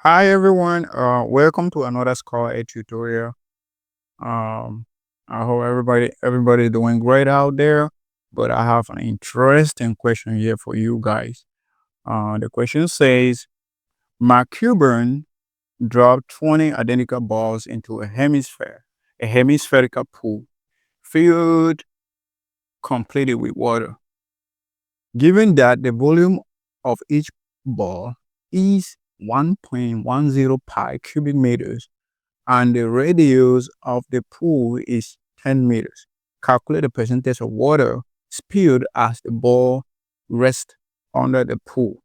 Hi everyone, welcome to another Scholar Ed tutorial. Um, I hope everybody doing great out there. But I have an interesting question here for you guys. The question says, Mark Cuban dropped 20 identical balls into a hemispherical pool filled completely with water. Given that the volume of each ball is 1.10 pi cubic meters and the radius of the pool is 10 meters. Calculate the percentage of water spilled as the ball rests under the pool.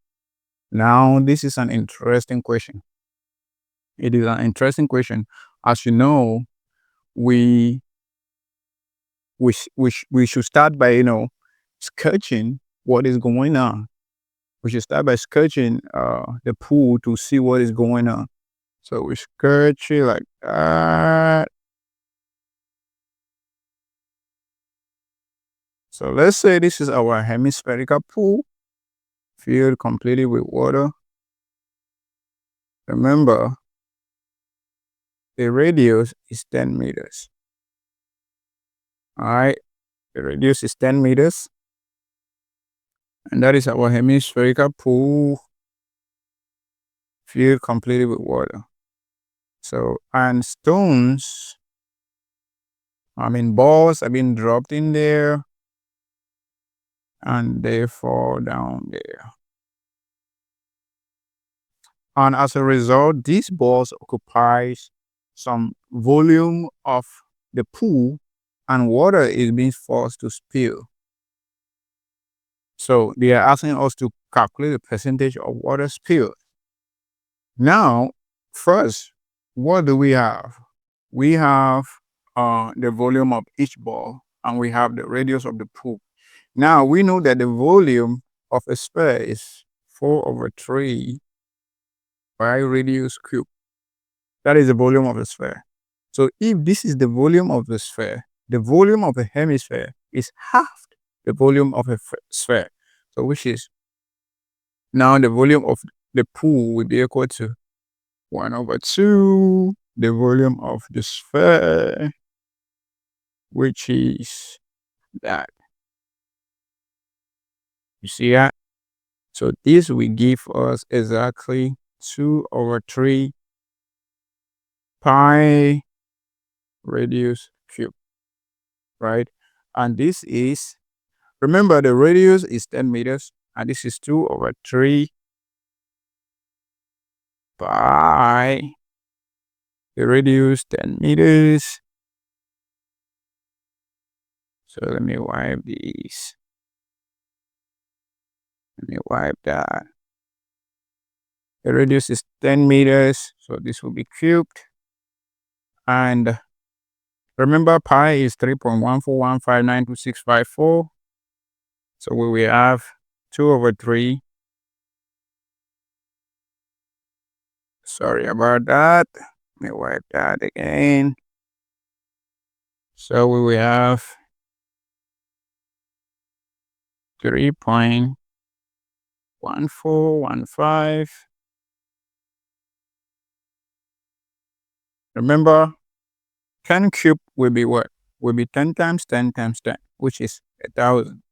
Now, this is an interesting question. It is an interesting question. As you know, we we should start by sketching what is going on. We should start by sketching the pool to see what is going on. So we sketch it like that. So let's say this is our hemispherical pool filled completely with water. Remember, the radius is 10 meters. All right, the radius is 10 meters, and that is our hemispherical pool filled completely with water. So, and balls have been dropped in there, and they fall down there. And as a result, these balls occupies some volume of the pool and water is being forced to spill. So they are asking us to calculate the percentage of water spilled. Now, first, what do we have? We have the volume of each ball and we have the radius of the pool. Now we know that the volume of a sphere is 4 over 3 pi radius cube. That is the volume of a sphere. So if this is the volume of the sphere, the volume of a hemisphere is half the volume of a sphere. So which is now the volume of the pool will be equal to 1 over 2, the volume of the sphere, which is that. You see that? So this will give us exactly 2 over 3 pi radius cube, right? And this is, remember the radius is 10 meters, and this is 2 over 3 pi, the radius 10 meters. So let me wipe these. Let me wipe that. The radius is 10 meters, so this will be cubed. And remember, pi is 3.141592654. So we will have 2 over 3. Sorry about that. Let me wipe that again. So we will have 3.1415. Remember, 10 cubed will be what? Will be 10 times 10 times 10, which is 1,000.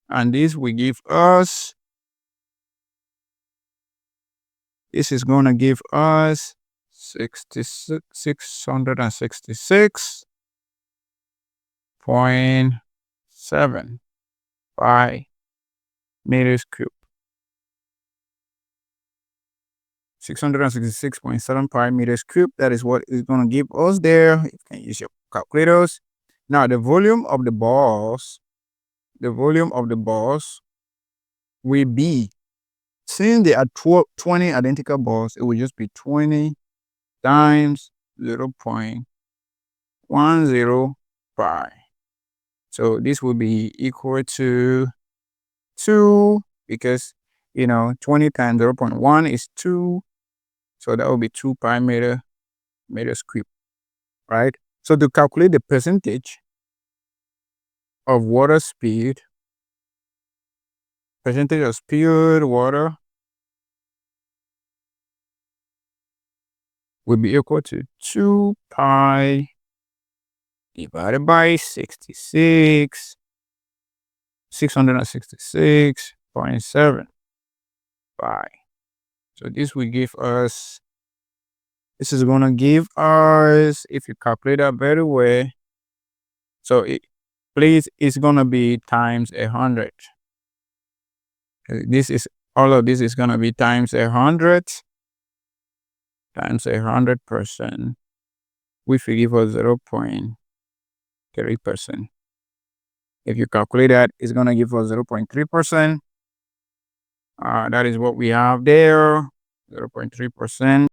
And this will give us, this is going to give us 666.7 pi meters cubed. 666.7 pi meters cubed. That is what is going to give us there. You can use your calculators. Now, the volume of the balls will be, since there are 20 identical balls, it will just be 20 times 0.10 pi. So this will be equal to 2 because, 20 times 0.1 is 2. So that will be 2 pi meters cubed, right? So to calculate the percentage of water spilled, percentage of spilled water will be equal to 2 pi divided by 666.7 pi. So this will give us, this is going to give us, if you calculate that very well, so please, it's going to be times 100. This is, all of this is going to be times 100 times 100%, which will give us 0.3%. If you calculate that, it's going to give us 0.3%. That is what we have there, 0.3%.